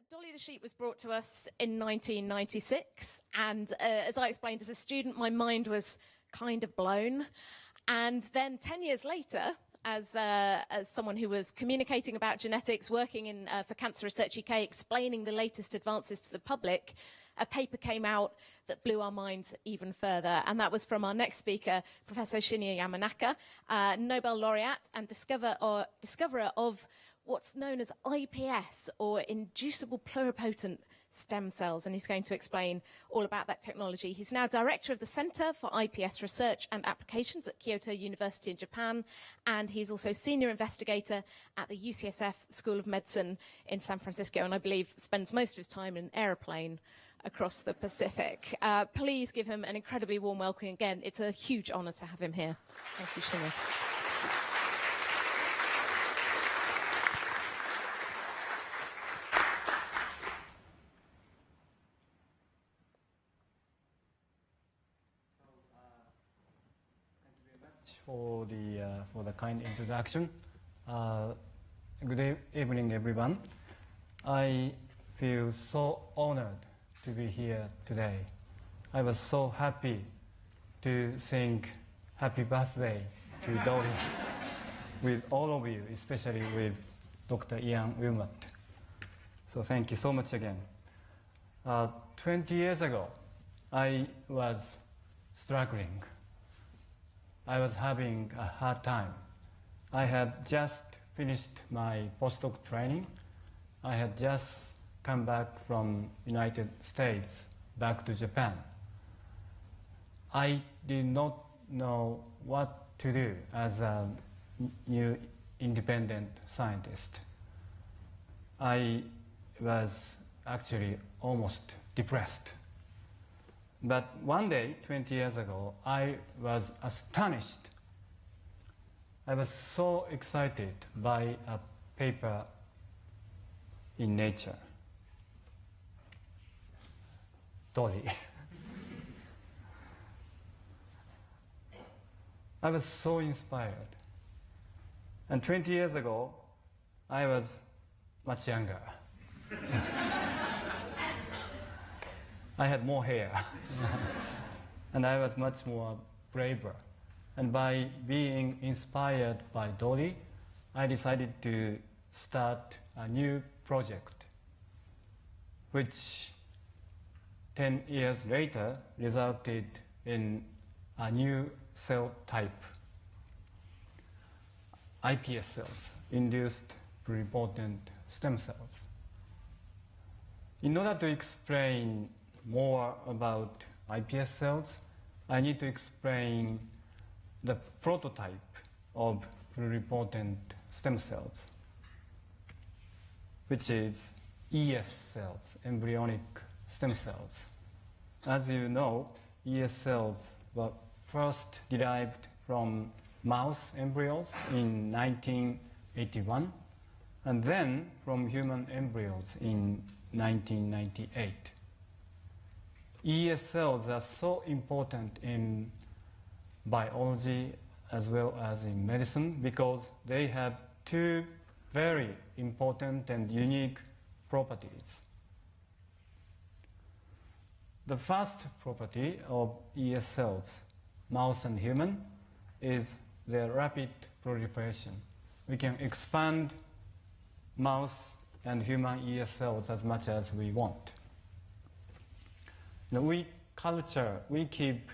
Dolly the sheep was brought to us in 1996, and as I explained as a student, my mind was kind of blown. And then 10 years later, as someone who was communicating about genetics, working for Cancer Research UK, explaining the latest advances to the public, a paper came out that blew our minds even further. And that was from our next speaker, Professor Shinya Yamanaka, Nobel laureate and discoverer of what's known as IPS, or inducible pluripotent stem cells, and he's going to explain all about that technology. He's now director of the Center for IPS Research and Applications at Kyoto University in Japan, and he's also senior investigator at the UCSF School of Medicine in San Francisco, and I believe spends most of his time in an aeroplane across the Pacific. Please give him an incredibly warm welcome again. It's a huge honor to have him here. Thank you, Shinya. For the kind introduction. Good evening, everyone. I feel so honored to be here today. I was so happy to sing happy birthday to Dolly with all of you, especially with Dr. Ian Wilmot. So thank you so much again. 20 years ago, I was struggling. I was having a hard time. I had just finished my postdoc training. I had just come back from United States, back to Japan. I did not know what to do as a new independent scientist. I was actually almost depressed. But one day, 20 years ago, I was astonished. I was so excited by a paper in Nature. Dolly. I was so inspired. And 20 years ago, I was much younger. I had more hair, and I was much more braver. And by being inspired by Dolly, I decided to start a new project, which 10 years later resulted in a new cell type, IPS cells, induced pluripotent stem cells. In order to explain more about IPS cells, I need to explain the prototype of pluripotent stem cells, which is ES cells, embryonic stem cells. As you know, ES cells were first derived from mouse embryos in 1981, and then from human embryos in 1998. ES cells are so important in biology as well as in medicine because they have two very important and unique properties. The first property of ES cells, mouse and human, is their rapid proliferation. We can expand mouse and human ES cells as much as we want. Now we keep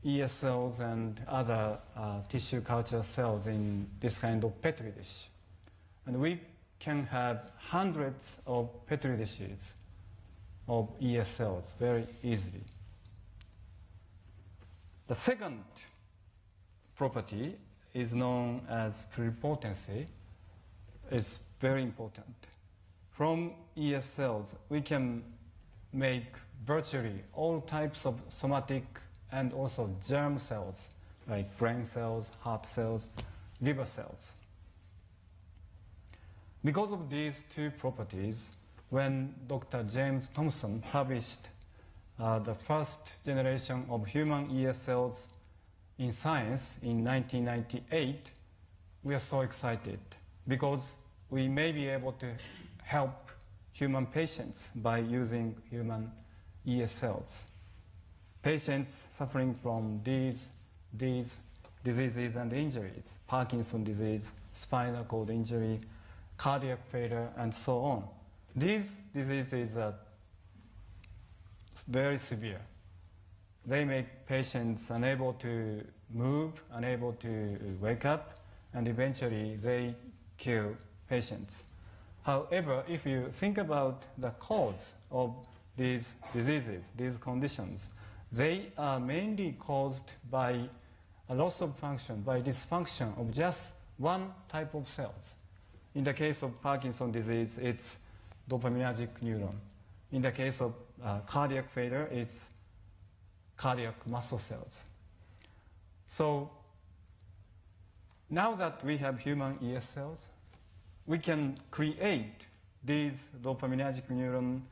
ES cells and other tissue culture cells in this kind of petri dish. And we can have hundreds of petri dishes of ES cells very easily. The second property is known as pluripotency. It's very important. From ES cells, we can make virtually all types of somatic and also germ cells, like brain cells, heart cells, liver cells. Because of these two properties, when Dr. James Thomson published the first generation of human ES cells in Science in 1998, we are so excited because we may be able to help human patients by using human ES cells. Patients suffering from these diseases and injuries, Parkinson's disease, spinal cord injury, cardiac failure, and so on. These diseases are very severe. They make patients unable to move, unable to wake up, and eventually they kill patients. However, if you think about the cause of these diseases, these conditions, they are mainly caused by a loss of function, by dysfunction of just one type of cells. In the case of Parkinson's disease, it's dopaminergic neuron. In the case of cardiac failure, it's cardiac muscle cells. So now that we have human ES cells, we can create these dopaminergic neuron,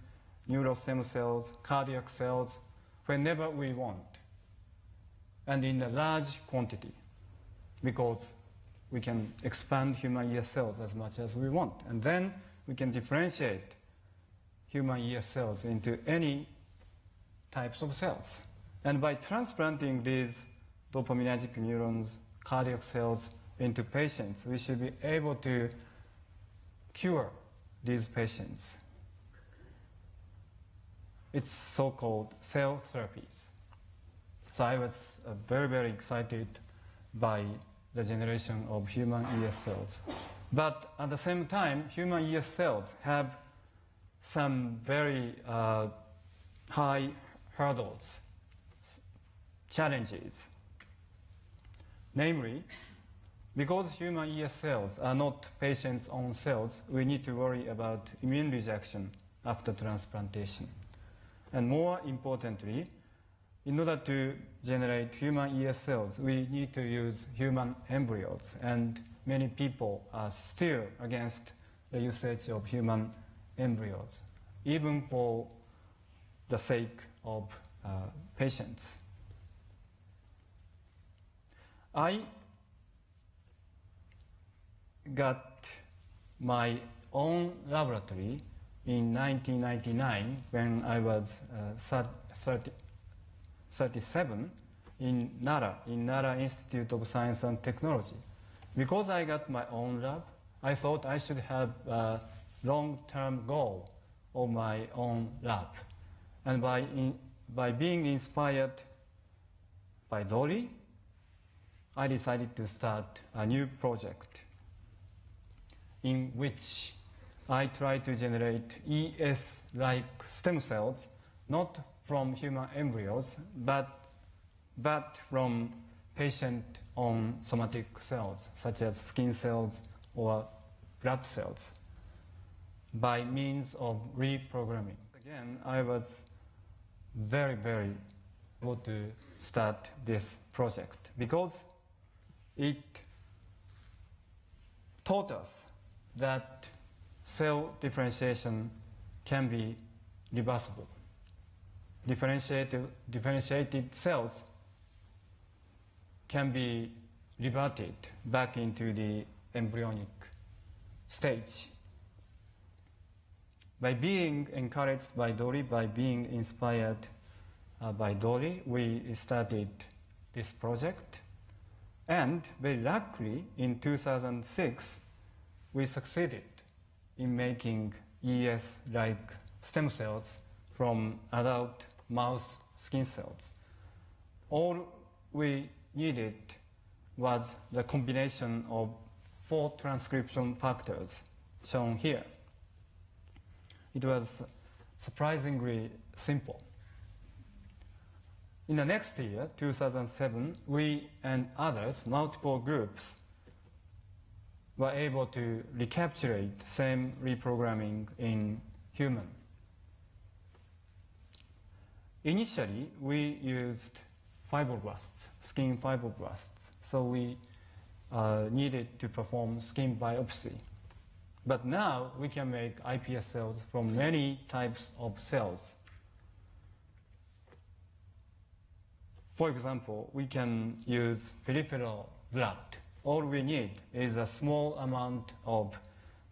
neural stem cells, cardiac cells, whenever we want, and in a large quantity, because we can expand human ES cells as much as we want. And then we can differentiate human ES cells into any types of cells. And by transplanting these dopaminergic neurons, cardiac cells into patients, we should be able to cure these patients. It's so-called cell therapies. So I was very, very excited by the generation of human ES cells. But at the same time, human ES cells have some very high hurdles, challenges. Namely, because human ES cells are not patients' own cells, we need to worry about immune rejection after transplantation. And more importantly, in order to generate human ES cells, we need to use human embryos. And many people are still against the usage of human embryos, even for the sake of patients. I got my own laboratory in 1999 when I was 37 in Nara Institute of Science and Technology. Because I got my own lab, I thought I should have a long-term goal of my own lab. And by being inspired by Dolly, I decided to start a new project in which I try to generate ES-like stem cells, not from human embryos, but from patient-own somatic cells, such as skin cells or blood cells, by means of reprogramming. Again, I was very, very able to start this project because it taught us that cell differentiation can be reversible. Differentiated cells can be reverted back into the embryonic stage. By being encouraged by Dolly, by being inspired by Dolly, we started this project. And very luckily, in 2006, we succeeded in making ES-like stem cells from adult mouse skin cells. All we needed was the combination of 4 transcription factors shown here. It was surprisingly simple. In the next year, 2007, we and others, multiple groups, were able to recapturate same reprogramming in human. Initially, we used fibroblasts, skin fibroblasts, so we needed to perform skin biopsy. But now we can make IPS cells from many types of cells. For example, we can use peripheral blood. All we need is a small amount of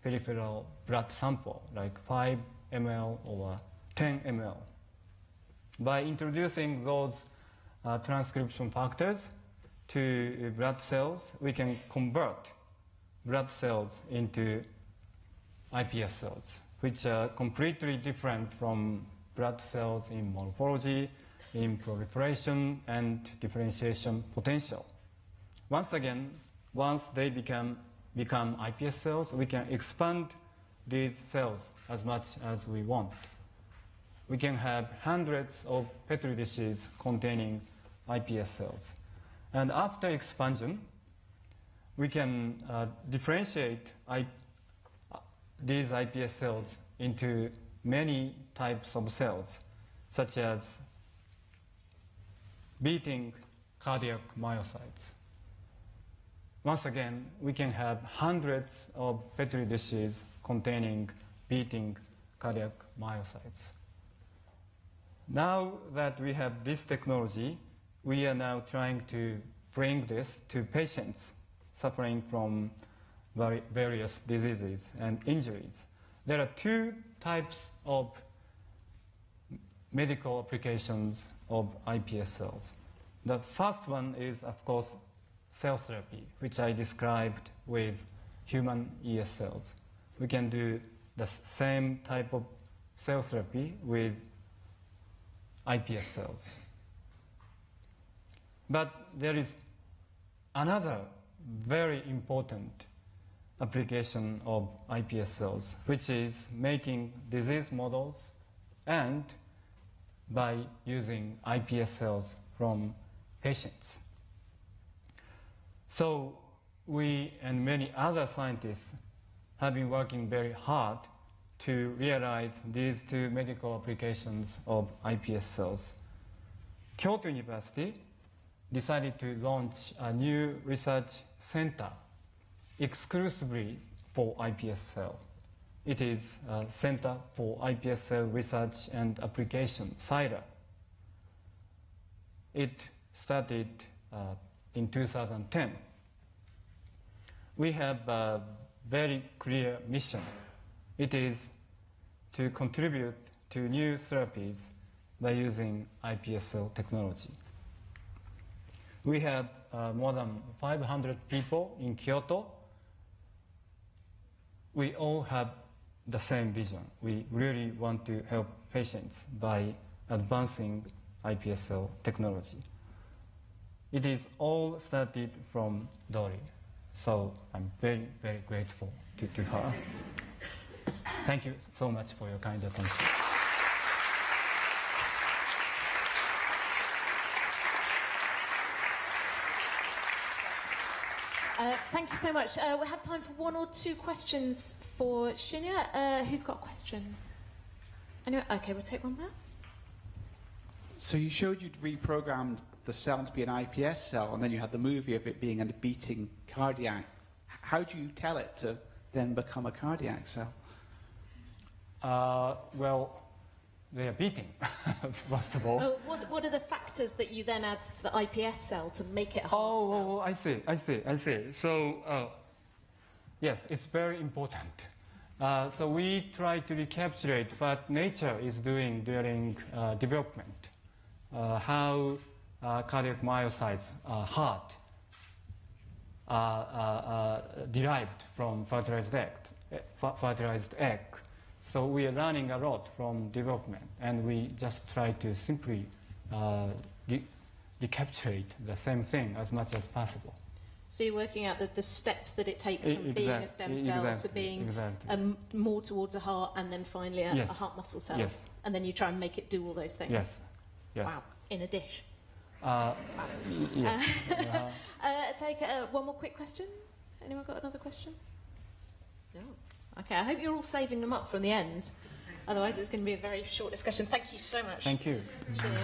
peripheral blood sample, like 5 ml or 10 ml. By introducing those transcription factors to blood cells, we can convert blood cells into iPS cells, which are completely different from blood cells in morphology, in proliferation and differentiation potential. Once again, once they become iPS cells, we can expand these cells as much as we want. We can have hundreds of Petri dishes containing iPS cells. And after expansion, we can differentiate these iPS cells into many types of cells, such as beating cardiac myocytes. Once again, we can have hundreds of Petri dishes containing beating cardiac myocytes. Now that we have this technology, we are now trying to bring this to patients suffering from various diseases and injuries. There are two types of medical applications of iPS cells. The first one is, of course, cell therapy, which I described with human ES cells. We can do the same type of cell therapy with iPS cells. But there is another very important application of iPS cells, which is making disease models and by using iPS cells from patients. So we and many other scientists have been working very hard to realize these two medical applications of iPS cells. Kyoto University decided to launch a new research center exclusively for iPS cell. It is a Center for iPS Cell Research and Application, CIRA. It started in 2010. We have a very clear mission. It is to contribute to new therapies by using iPS cell technology. We have more than 500 people in Kyoto. We all have the same vision. We really want to help patients by advancing iPS cell technology. It is all started from Dolly, so I'm very, very grateful to her. Thank you so much for your kind attention. Thank you so much. We have time for one or two questions for Shinya. Who's got a question? Anyway, okay, we'll take one there. So you showed you'd reprogrammed the cell to be an iPS cell, and then you had the movie of it being a beating cardiac. How do you tell it to then become a cardiac cell? Well, they are beating, first of all. What are the factors that you then add to the iPS cell to make it a heart cell? Oh, I see. So, yes, it's very important. So we try to recapitulate what nature is doing during development, how cardiac myocytes, heart, derived from fertilized egg. So we are learning a lot from development, and we just try to simply recapitulate the same thing as much as possible. So you're working out the steps that it takes from being a stem cell to being more towards a heart, and then finally a heart muscle cell. Yes. And then you try and make it do all those things. Yes. Wow, in a dish. Yes. Take one more quick question. Anyone got another question? No. Okay, I hope you're all saving them up from the end. Otherwise, it's going to be a very short discussion. Thank you so much. Thank you. Cheers.